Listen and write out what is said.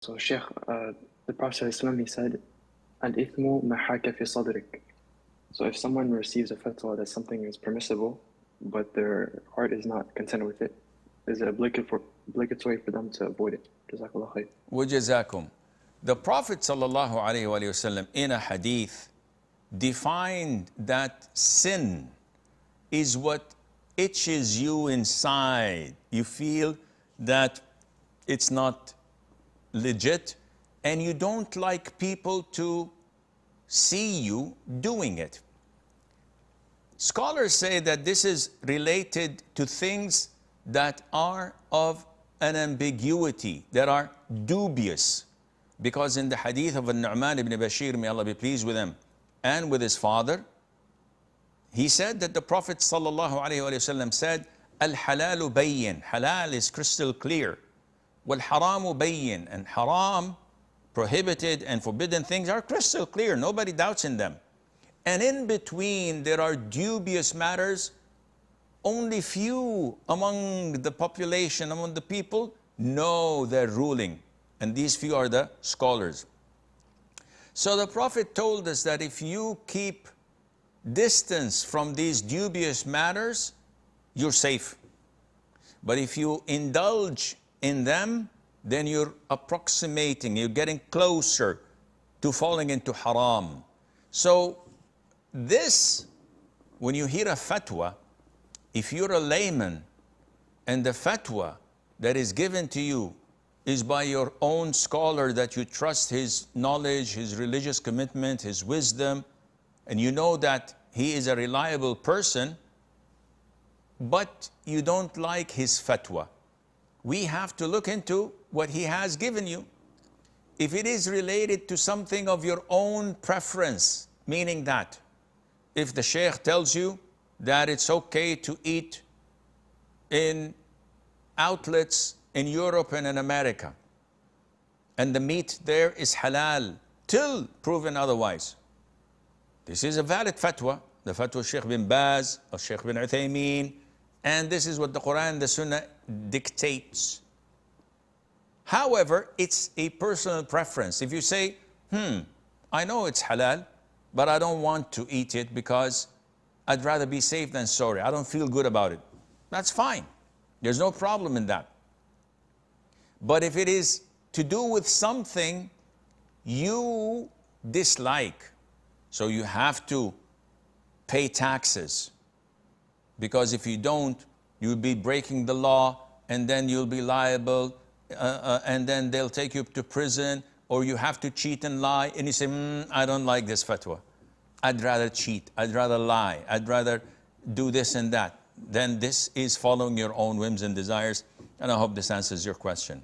So, Sheikh, the Prophet ﷺ, he said, Al-ithmu mahaka fi sadrik. So if someone receives a fatwa that something is permissible, but their heart is not content with it, is it obligatory for them to avoid it? Jazakallah khair. وَجَزَاكُمْ. The Prophet ﷺ in a hadith defined that sin is what itches you inside. You feel that it's not legit and you don't like people to see you doing it. Scholars say that this is related to things that are of an ambiguity, that are dubious. Because in the hadith of Nu'man ibn Bashir, may Allah be pleased with him, and with his father, he said that the Prophet ﷺ said, Al-halalu bayyin, halal is crystal clear. Wal-haramu bayyin, and haram, prohibited and forbidden things are crystal clear. Nobody doubts in them. And in between, there are dubious matters. Only few among the population, among the people, know their ruling. And these few are the scholars. So the Prophet told us that if you keep distance from these dubious matters, you're safe. But if you indulge in them, then you're approximating, you're getting closer to falling into haram. So this, when you hear a fatwa, if you're a layman and the fatwa that is given to you is by your own scholar that you trust his knowledge, his religious commitment, his wisdom, and you know that he is a reliable person, but you don't like his fatwa, we have to look into what he has given you. If it is related to something of your own preference, meaning that if the Sheikh tells you that it's okay to eat in outlets in Europe and in America, and the meat there is halal till proven otherwise, this is a valid fatwa, the fatwa of Sheikh bin Baz, of Sheikh bin Uthaymeen, and this is what the Quran and the Sunnah dictates. However, it's a personal preference. If you say, I know it's halal, but I don't want to eat it because I'd rather be safe than sorry. I don't feel good about it. That's fine. There's no problem in that. But if it is to do with something you dislike, so you have to pay taxes, because if you don't, you'll be breaking the law, and then you'll be liable, and then they'll take you to prison, or you have to cheat and lie, and you say, I don't like this fatwa. I'd rather cheat, I'd rather lie, I'd rather do this and that. Then this is following your own whims and desires, and I hope this answers your question.